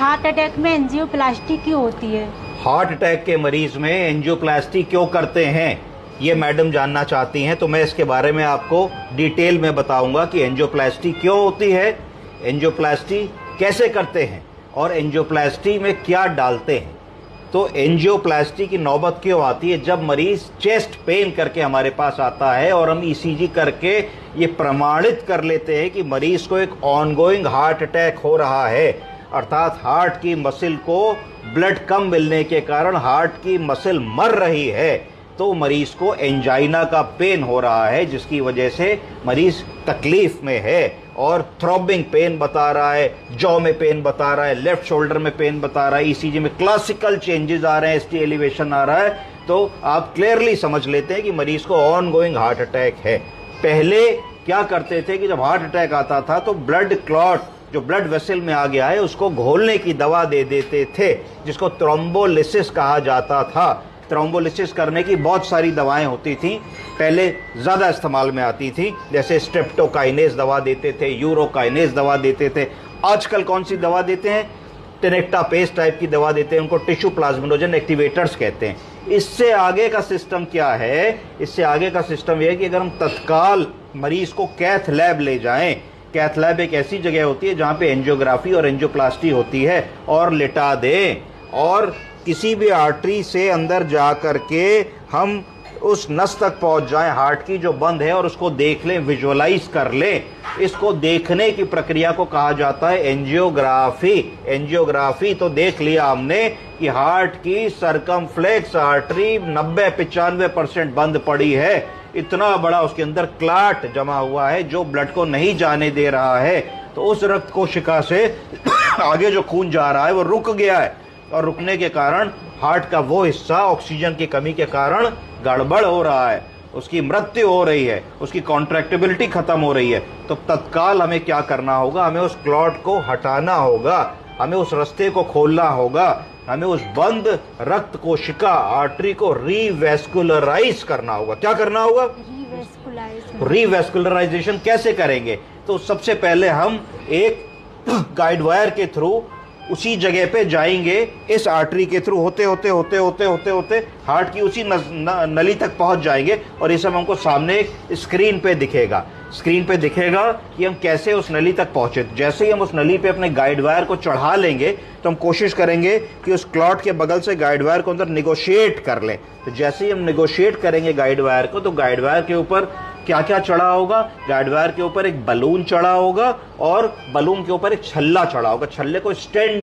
Heart attack में angioplasty क्यों होती है? हार्ट अटैक के मरीज में एंजियोप्लास्टी क्यों करते हैं, ये मैडम जानना चाहती हैं। तो मैं इसके बारे में आपको डिटेल में बताऊंगा कि एंजियोप्लास्टी क्यों होती है, एंजियोप्लास्टी कैसे करते हैं और एंजियोप्लास्टी में क्या डालते हैं। तो एंजियोप्लास्टी की नौबत क्यों आती है? जब मरीज चेस्ट पेन करके हमारे पास आता है और हम ईसीजी करके ये प्रमाणित कर लेते हैं कि मरीज को एक ऑनगोइंग हार्ट अटैक हो रहा है, अर्थात हार्ट की मसल को ब्लड कम मिलने के कारण हार्ट की मसल मर रही है, तो मरीज को एंजाइना का पेन हो रहा है, जिसकी वजह से मरीज तकलीफ में है और थ्रॉबिंग पेन बता रहा है, जॉ में पेन बता रहा है, लेफ्ट शोल्डर में पेन बता रहा है, ईसीजी में क्लासिकल चेंजेस आ रहे हैं, एसटी एलिवेशन आ रहा है, तो आप क्लियरली समझ लेते हैं कि मरीज को ऑनगोइंग हार्ट अटैक है। पहले क्या करते थे कि जब हार्ट अटैक आता था तो ब्लड क्लॉट जो ब्लड वेसल में आ गया है उसको घोलने की दवा दे देते थे, जिसको थ्रोम्बोलिसिस कहा जाता था। थ्रोम्बोलिसिस करने की बहुत सारी दवाएं होती थी, पहले ज़्यादा इस्तेमाल में आती थी, जैसे स्ट्रेप्टोकाइनेज दवा देते थे, यूरोकाइनेज दवा देते थे। आजकल कौन सी दवा देते हैं? टेनेक्टापेस टाइप की दवा देते हैं, उनको टिश्यू प्लाज्मिनोजन एक्टिवेटर्स कहते हैं। इससे आगे का सिस्टम क्या है? इससे आगे का सिस्टम यह है कि अगर हम तत्काल मरीज को कैथ लैब ले जाएं, कैथ लैब एक ऐसी जगह होती है जहां पे एंजियोग्राफी और एंजियोप्लास्टी होती है, और लिटा दें और किसी भी आर्टरी से अंदर जा करके हम उस नस तक पहुंच जाएं हार्ट की जो बंद है और उसको देख लें, विजुअलाइज कर लें। इसको देखने की प्रक्रिया को कहा जाता है एंजियोग्राफी। एंजियोग्राफी तो देख लिया हमने कि हार्ट की सरकमफ्लेक्स आर्टरी 90-95% बंद पड़ी है, इतना बड़ा उसके अंदर क्लाट जमा हुआ है जो ब्लड को नहीं जाने दे रहा है। तो उस रक्त कोशिका से आगे जो खून जा रहा है वो रुक गया है, और रुकने के कारण हार्ट का वो हिस्सा ऑक्सीजन की कमी के कारण गड़बड़ हो रहा है, उसकी मृत्यु हो रही है, उसकी कॉन्ट्रैक्टिबिलिटी खत्म हो रही है। तो तत्काल हमें क्या करना होगा? हमें उस क्लॉट को हटाना होगा, हमें उस रास्ते को खोलना होगा, हमें उस बंद रक्त कोशिका आर्टरी को रीवैस्कुलराइज करना होगा। क्या करना होगा? रीवैस्कुलराइजेशन कैसे करेंगे? तो सबसे पहले हम एक गाइड वायर के थ्रू उसी जगह पे जाएंगे, इस आर्टरी के थ्रू होते होते होते होते होते होते हार्ट की उसी नली तक पहुंच जाएंगे, और ये सब हमको सामने एक स्क्रीन पे दिखेगा। स्क्रीन पे दिखेगा कि हम कैसे उस नली तक पहुंचे। जैसे ही हम उस नली पे अपने गाइड वायर को चढ़ा लेंगे तो हम कोशिश करेंगे कि उस क्लॉट के बगल से गाइड वायर को अंदर निगोशिएट कर लें। तो जैसे ही हम निगोशिएट करेंगे गाइड वायर को, तो गाइड वायर के ऊपर क्या क्या चढ़ा होगा? गाइड वायर के ऊपर एक बलून चढ़ा होगा और बलून के ऊपर एक छल्ला चढ़ा होगा। छल्ले को स्टेंड